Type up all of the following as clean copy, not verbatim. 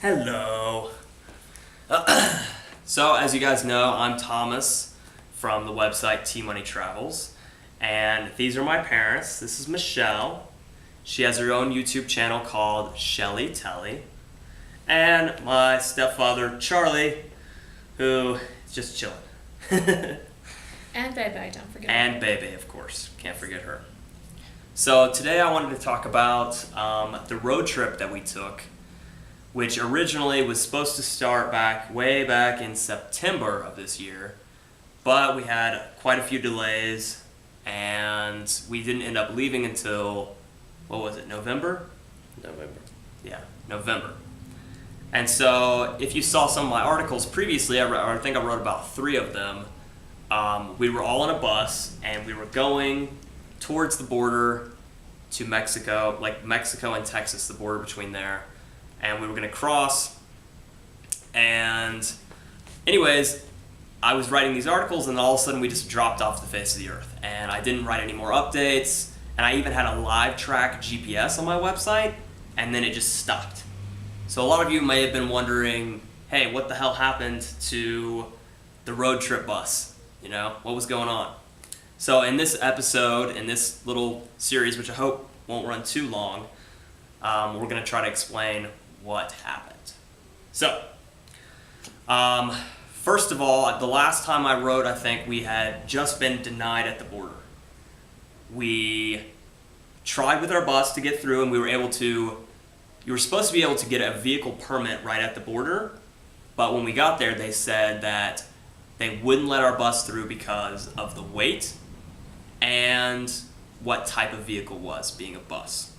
Hello. So, as you guys know, I'm Thomas from the website T-Money Travels, and these are my parents. This is Michelle. She has her own YouTube channel called Shelly Telly, and my stepfather Charlie, who is just chilling. And Bebe, don't forget. And Bebe, of course, can't forget her. So today I wanted to talk about the road trip that we took, which originally was supposed to start way back in September of this year, but we had quite a few delays, and we didn't end up leaving until, what was it, November? November. Yeah, November. And so if you saw some of my articles previously, I think I wrote about 3 of them. We were all on a bus, and we were going towards the border to Mexico, like Mexico and Texas, the border between there. And we were going to cross. And anyways, I was writing these articles, and all of a sudden we just dropped off the face of the earth. And I didn't write any more updates. And I even had a live track GPS on my website, and then it just stopped. So a lot of you may have been wondering, hey, what the hell happened to the road trip bus? You know, what was going on? So in this episode, in this little series, which I hope won't run too long, we're going to try to explain what happened. So, first of all, the last time I wrote, I think we had just been denied at the border. We tried with our bus to get through, and you were supposed to be able to get a vehicle permit right at the border, but when we got there, they said that they wouldn't let our bus through because of the weight and what type of vehicle was, being a bus.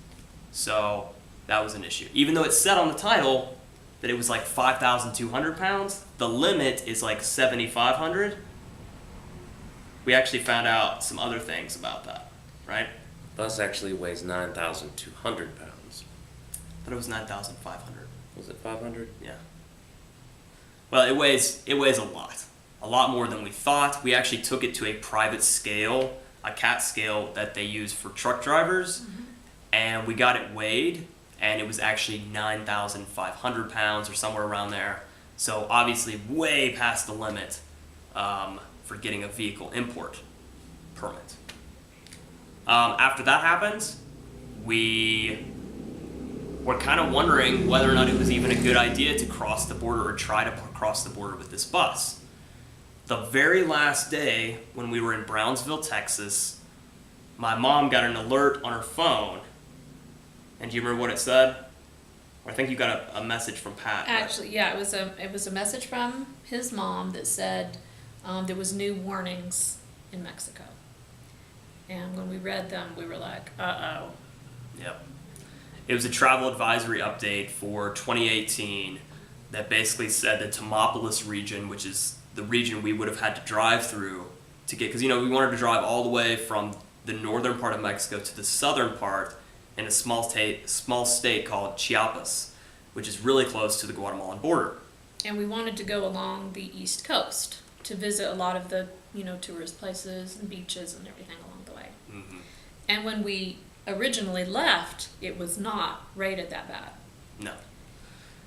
So that was an issue. Even though it said on the title that it was like 5,200 pounds, the limit is like 7,500. We actually found out some other things about that, right? Bus actually weighs 9,200 pounds. But it was 9,500. Was it 500? Yeah. Well, it weighs a lot more than we thought. We actually took it to a private scale, a CAT scale that they use for truck drivers, and we got it weighed, and it was actually 9,500 pounds or somewhere around there. So obviously way past the limit for getting a vehicle import permit. After that happened, we were kind of wondering whether or not it was even a good idea to cross the border or try to cross the border with this bus. The very last day when we were in Brownsville, Texas, my mom got an alert on her phone. And do you remember what it said? Or I think you got a message from Pat. Actually, yeah, it was a message from his mom that said there was new warnings in Mexico. And when we read them, we were like, uh-oh. Yep. It was a travel advisory update for 2018 that basically said the Tamaulipas region, which is the region we would have had to drive through to get, because we wanted to drive all the way from the northern part of Mexico to the southern part in a small state called Chiapas, which is really close to the Guatemalan border. And we wanted to go along the East Coast to visit a lot of the, tourist places and beaches and everything along the way. Mm-hmm. And when we originally left, it was not rated that bad. No.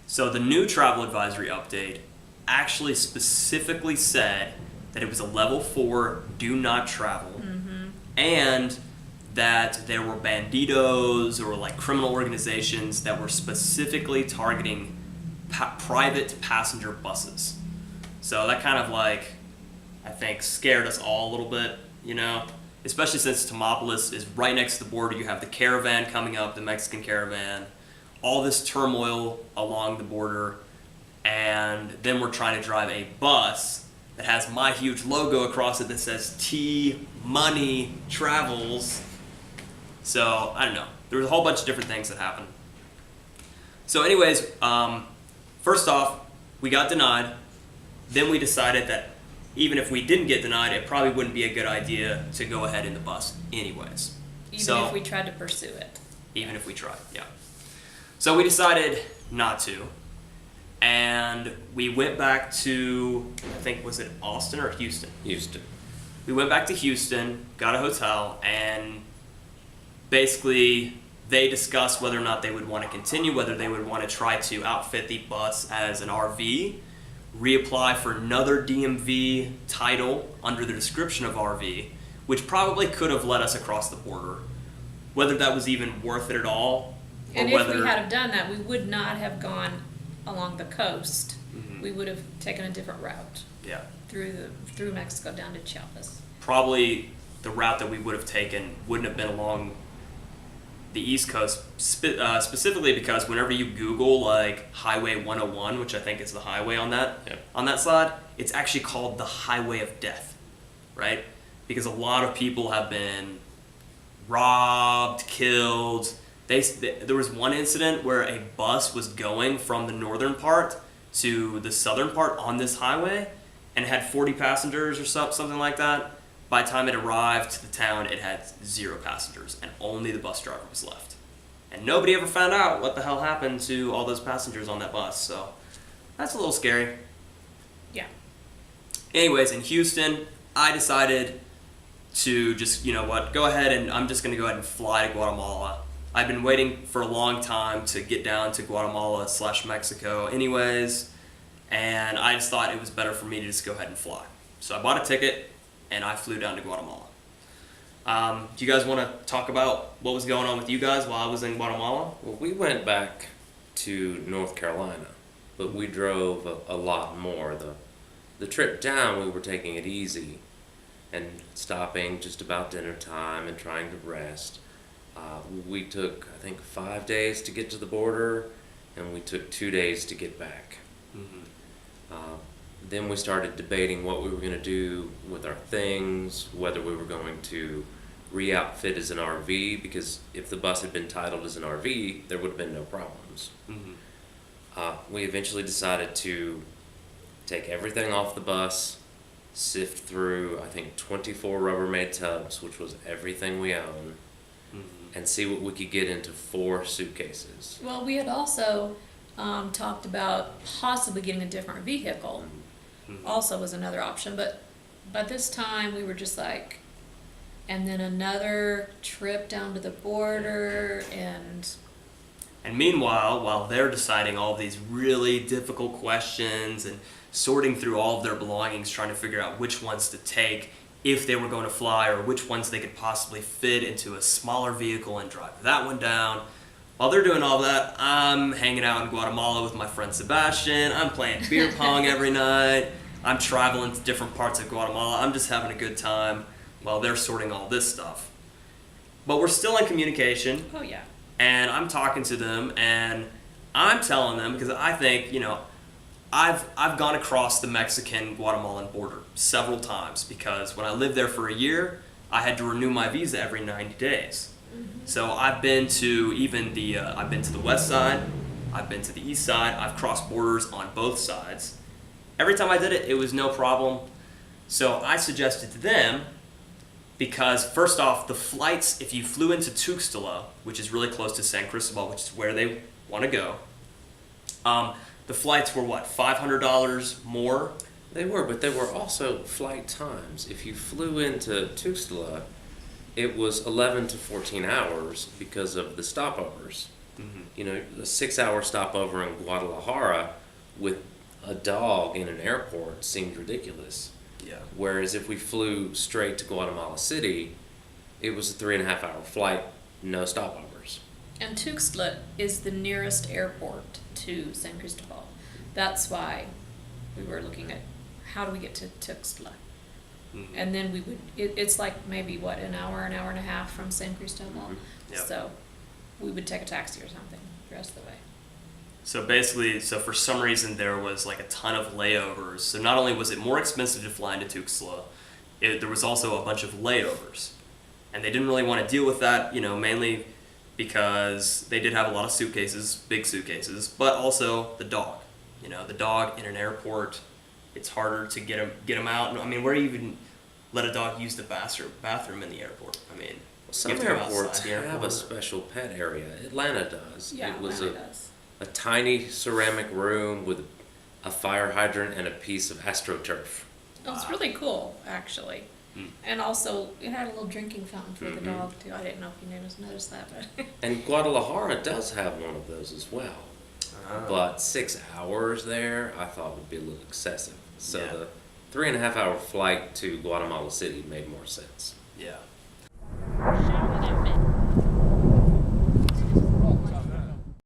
So the new travel advisory update actually specifically said that it was a level 4 do not travel, and that there were banditos or like criminal organizations that were specifically targeting private passenger buses. So that kind of I think scared us all a little bit, especially since Tamaulipas is right next to the border. You have the caravan coming up, the Mexican caravan, all this turmoil along the border, and then we're trying to drive a bus that has my huge logo across it that says T-Money Travels. So, I don't know. There was a whole bunch of different things that happened. So anyways, first off, we got denied. Then we decided that even if we didn't get denied, it probably wouldn't be a good idea to go ahead in the bus anyways. Even if we tried to pursue it. Even if we tried, yeah. So we decided not to. And we went back to, I think, was it Austin or Houston? Houston. We went back to Houston, got a hotel, and basically they discussed whether or not they would want to continue, whether they would want to try to outfit the bus as an RV, reapply for another DMV title under the description of RV, which probably could have led us across the border. Whether that was even worth it at all, or And whether if we had have done that, we would not have gone along the coast. We would have taken a different route yeah, through Mexico down to Chiapas. probably the route that we would have taken wouldn't have been along the East Coast, specifically because whenever you Google like Highway 101, which I think is the highway on that on that side, it's actually called the Highway of Death, right? Because a lot of people have been robbed, killed. There was one incident where a bus was going from the northern part to the southern part on this highway, and it had 40 passengers or something like that. By the time it arrived to the town, it had 0 passengers, and only the bus driver was left. And nobody ever found out what the hell happened to all those passengers on that bus, so that's a little scary. Yeah. Anyways, in Houston, I decided to just, you know what, go ahead and I'm just going to go ahead and fly to Guatemala. I've been waiting for a long time to get down to Guatemala/Mexico anyways, and I just thought it was better for me to just go ahead and fly. So I bought a ticket, and I flew down to Guatemala. Do you guys want to talk about what was going on with you guys while I was in Guatemala? Well, we went back to North Carolina, but we drove a lot more. The trip down, we were taking it easy and stopping just about dinner time and trying to rest. We took, I think, 5 days to get to the border, and we took 2 days to get back. Then we started debating what we were going to do with our things, whether we were going to re-outfit as an RV, because if the bus had been titled as an RV, there would have been no problems. We eventually decided to take everything off the bus, sift through, I think, 24 Rubbermaid tubs, which was everything we own, and see what we could get into 4 suitcases. Well, we had also talked about possibly getting a different vehicle. Also was another option, but by this time we were just like, and then another trip down to the border, and meanwhile, while they're deciding all of these really difficult questions and sorting through all of their belongings, trying to figure out which ones to take if they were going to fly, or which ones they could possibly fit into a smaller vehicle and drive that one down. While they're doing all that, I'm hanging out in Guatemala with my friend Sebastian. I'm playing beer pong every night. I'm traveling to different parts of Guatemala. I'm just having a good time while they're sorting all this stuff. But we're still in communication. oh yeah, And I'm talking to them, and I'm telling them, because I think, you know, I've gone across the Mexican-Guatemalan border several times, because when I lived there for a year, I had to renew my visa every 90 days. So I've been to I've been to the west side, I've been to the east side, I've crossed borders on both sides. Every time I did it, it was no problem. So I suggested to them, because first off, the flights, if you flew into Tuxtla, which is really close to San Cristobal, which is where they want to go, the flights were what, $500 more? They were, but there were also flight times. If you flew into Tuxtla, it was 11 to 14 hours because of the stopovers. You know, a 6-hour stopover in Guadalajara with a dog in an airport seemed ridiculous. Yeah. Whereas if we flew straight to Guatemala City, it was a 3.5-hour flight, no stopovers. and Tuxtla is the nearest airport to San Cristobal. That's why we were looking at how do we get to Tuxtla. And then we would, it's like maybe what, an hour and a half from San Cristobal. Yep. So we would take a taxi or something the rest of the way. So basically, for some reason there was like a ton of layovers. So not only was it more expensive to fly into Tuxtla, there was also a bunch of layovers. And they didn't really want to deal with that, mainly because they did have a lot of suitcases, big suitcases, but also the dog. The dog in an airport, it's harder to get him out. I mean, where do you even let a dog use the bathroom in the airport? I mean, Some you have to go airports outside the have airport. a special pet area. Atlanta does. Yeah, It was Atlanta does. a tiny ceramic room with a fire hydrant and a piece of AstroTurf. Oh, it's really cool, actually. And also, it had a little drinking fountain for the dog too. I didn't know if you noticed that, but And Guadalajara does have one of those as well. But 6 hours there, I thought would be a little excessive. So Yeah. the 3.5 hour flight to Guatemala City made more sense. Yeah. Shout